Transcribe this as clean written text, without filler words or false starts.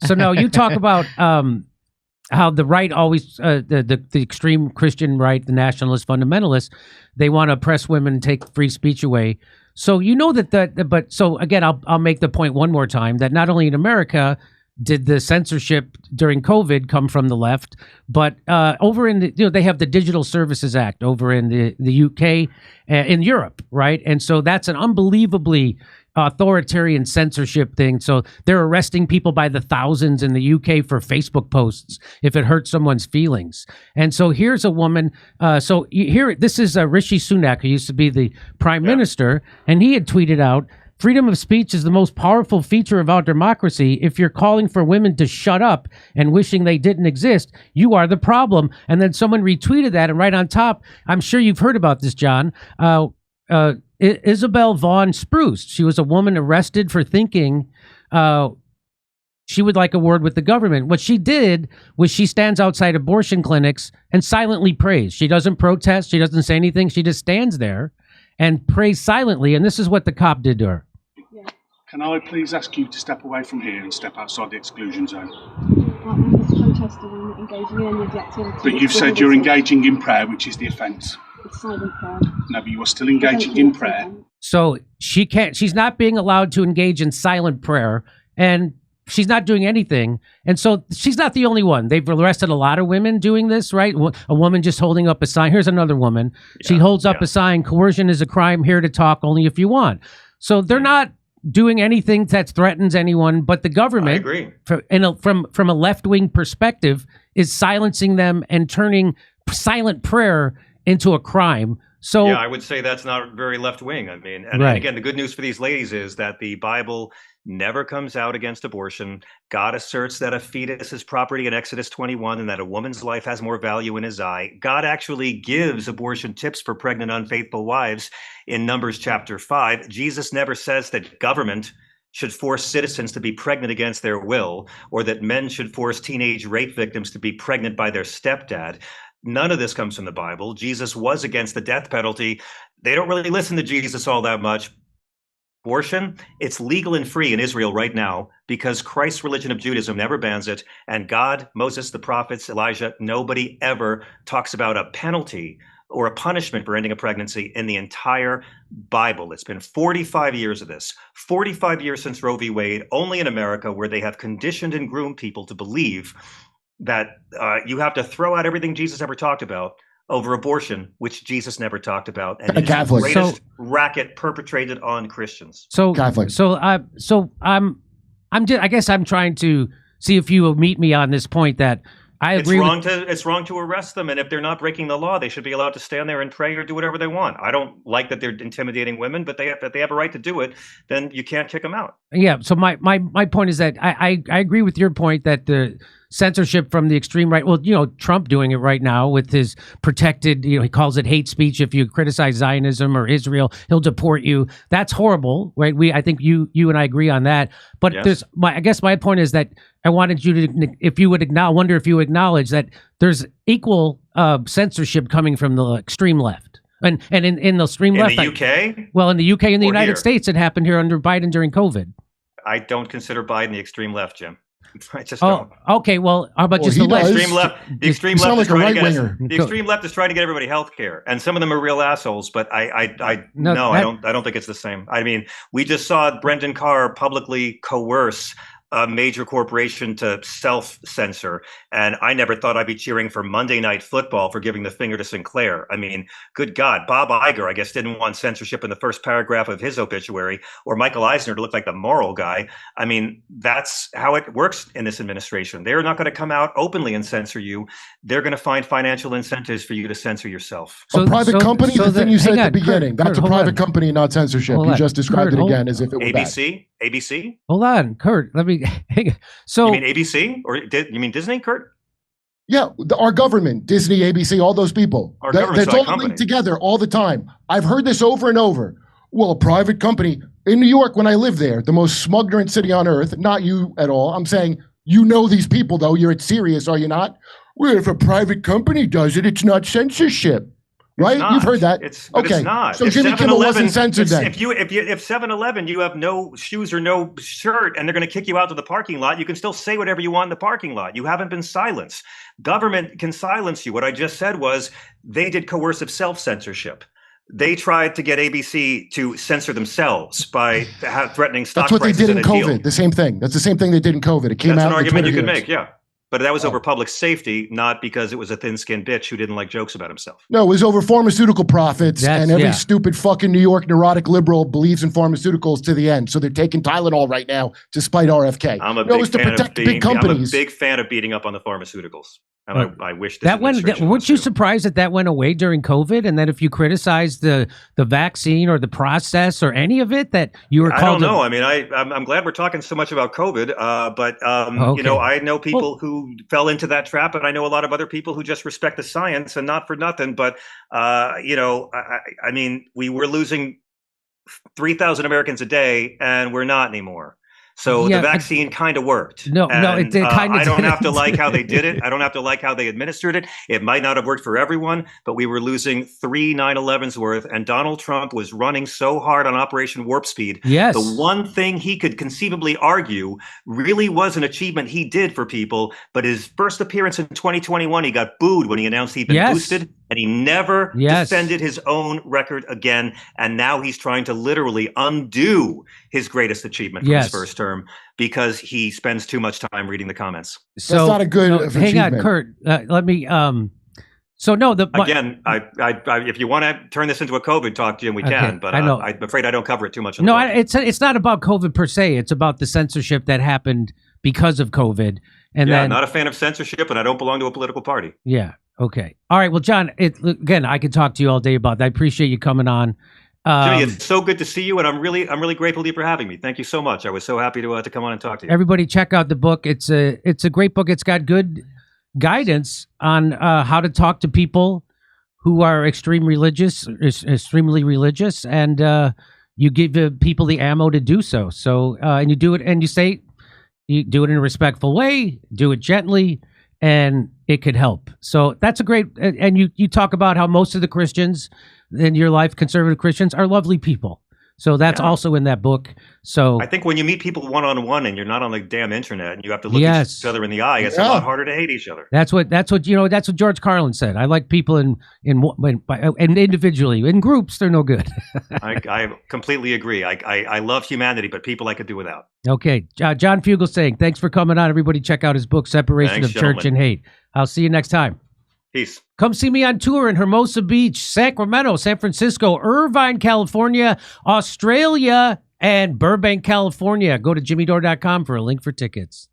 So now you talk about how the right always, the extreme Christian right, the nationalist fundamentalists, they want to oppress women and take free speech away. So you know but so again, I'll make the point one more time that not only in America did the censorship during COVID come from the left, but over in they have the Digital Services Act over in the UK, in Europe, right? And so that's an unbelievably authoritarian censorship thing. So they're arresting people by the thousands in the UK for Facebook posts if it hurts someone's feelings. And so here's a woman. This is Rishi Sunak, who used to be the prime minister, and he had tweeted out, "Freedom of speech is the most powerful feature of our democracy. If you're calling for women to shut up and wishing they didn't exist, you are the problem." And then someone retweeted that, and right on top, I'm sure you've heard about this, John, Isabel Vaughan-Spruce. She was a woman arrested for thinking she would like a word with the government. What she did was she stands outside abortion clinics and silently prays. She doesn't protest. She doesn't say anything. She just stands there and prays silently. And this is what the cop did to her. Can I please ask you to step away from here and step outside the exclusion zone? I'm just protesting and engaging in any of the activity. But you've said you're engaging in prayer, which is the offence. It's silent prayer. No, but you are still engaging in prayer. So she's not being allowed to engage in silent prayer, and she's not doing anything. And so she's not the only one. They've arrested a lot of women doing this, right? A woman just holding up a sign. Here's another woman. She holds up a sign, "Coercion is a crime, here to talk only if you want." So they're not doing anything that threatens anyone, but the government, I agree. From a left-wing perspective, is silencing them and turning silent prayer into a crime. So yeah, I would say that's not very left-wing. I mean, and again, the good news for these ladies is that the Bible never comes out against abortion. God asserts that a fetus is property in Exodus 21 and that a woman's life has more value in his eye. God actually gives abortion tips for pregnant, unfaithful wives in Numbers chapter 5. Jesus never says that government should force citizens to be pregnant against their will, or that men should force teenage rape victims to be pregnant by their stepdad. None of this comes from the Bible. Jesus was against the death penalty. They don't really listen to Jesus all that much. Abortion, it's legal and free in Israel right now because Christ's religion of Judaism never bans it. And God, Moses, the prophets, Elijah, nobody ever talks about a penalty or a punishment for ending a pregnancy in the entire Bible. It's been 45 years of this, 45 years since Roe v. Wade, only in America, where they have conditioned and groomed people to believe that you have to throw out everything Jesus ever talked about over abortion, which Jesus never talked about, and it's the greatest racket perpetrated on Christians. So Catholic. I guess I'm trying to see if you will meet me on this point that I agree. It's wrong to arrest them, and if they're not breaking the law, they should be allowed to stand there and pray or do whatever they want. I don't like that they're intimidating women, but if they have a right to do it, then you can't kick them out. Yeah. So my point is that I agree with your point that the censorship from the extreme right. Well, Trump doing it right now with his protected, he calls it hate speech. If you criticize Zionism or Israel, he'll deport you. That's horrible, right? I think you and I agree on that. But yes. I guess my point is that I wanted you to, if you would acknowledge that there's equal censorship coming from the extreme left. And in the extreme left. In the UK? Well, in the UK and the United States, it happened here under Biden during COVID. I don't consider Biden the extreme left, Jim. I just don't. Okay. Well, how about just the left? The extreme left is trying to get the extreme left is trying to get everybody health care, and some of them are real assholes. But I don't think it's the same. I mean, we just saw Brendan Carr publicly coerce a major corporation to self-censor, and I never thought I'd be cheering for Monday Night Football for giving the finger to Sinclair. I mean, good God, Bob Iger, I guess, didn't want censorship in the first paragraph of his obituary, or Michael Eisner to look like the moral guy. I mean, that's how it works in this administration. They're not going to come out openly and censor you. They're going to find financial incentives for you to censor yourself. So, a private company, the thing you said at the beginning, that's a private company, not censorship. You just described it again as if it were ABC? Hold on, Kurt. Let me. So you mean ABC or you mean Disney, Kurt? Yeah, our government, Disney, ABC, all those people. That's all linked together all the time. I've heard this over and over. Well, a private company in New York, when I lived there, the most smug-ignorant city on earth. Not you at all. I'm saying these people though. You're serious, are you not? Well, if a private company does it, it's not censorship. Right? You've heard that. But it's not. So Jimmy Kimmel wasn't censored then. If 7-Eleven, you have no shoes or no shirt, and they're going to kick you out to the parking lot, you can still say whatever you want in the parking lot. You haven't been silenced. Government can silence you. What I just said was they did coercive self-censorship. They tried to get ABC to censor themselves by threatening stock prices. That's what they did in COVID. The same thing. That's the same thing they did in COVID. It came out. That's an argument you could make. Yeah. But that was over public safety, not because it was a thin-skinned bitch who didn't like jokes about himself. No, it was over pharmaceutical profits, and every stupid fucking New York neurotic liberal believes in pharmaceuticals to the end. So they're taking Tylenol right now to spite RFK. I'm a big fan of beating up on the pharmaceuticals. And I wish this weren't you surprised that went away during COVID, and that if you criticize the vaccine or the process or any of it, that you were called? I don't know. I mean, I'm glad we're talking so much about COVID, but you know, I know people who fell into that trap, and I know a lot of other people who just respect the science, and not for nothing. But you know, I mean, we were losing 3,000 Americans a day, and we're not anymore. So the vaccine kind of worked. It kind of. I don't have to like how they did it. I don't have to like how they administered it. It might not have worked for everyone, but we were losing 3 9/11s worth. And Donald Trump was running so hard on Operation Warp Speed. Yes. The one thing he could conceivably argue really was an achievement he did for people. But his first appearance in 2021, he got booed when he announced he'd been boosted. And he never defended his own record again. And now he's trying to literally undo his greatest achievement from his first term because he spends too much time reading the comments. So that's not a good hang on, Kurt. Let me so no, again, if you want to turn this into a COVID talk, Jim, we can, but I'm afraid I don't cover it too much. It's not about COVID per se. It's about the censorship that happened because of COVID. And I'm not a fan of censorship, and I don't belong to a political party. Yeah. Okay. All right. Well, John, again, I could talk to you all day about that. I appreciate you coming on. Jimmy, it's so good to see you, and I'm really grateful to you for having me. Thank you so much. I was so happy to come on and talk to you. Everybody, check out the book. It's a great book. It's got good guidance on how to talk to people who are extremely religious, and you give people the ammo to do so. So, and you do it, and you do it in a respectful way. Do it gently. And it could help. So that's a great, and you talk about how most of the Christians in your life, conservative Christians, are lovely people. So that's also in that book. So I think when you meet people one-on-one and you're not on the damn internet and you have to look each other in the eye, it's a lot harder to hate each other. That's what George Carlin said. I like people and individually. In groups, they're no good. I completely agree. I love humanity, but people I could do without. Okay. John Fugelsang, thanks for coming on. Everybody check out his book, Separation of Church and Hate. I'll see you next time. Peace. Come see me on tour in Hermosa Beach, Sacramento, San Francisco, Irvine, California, Australia, and Burbank, California. Go to jimmydore.com for a link for tickets.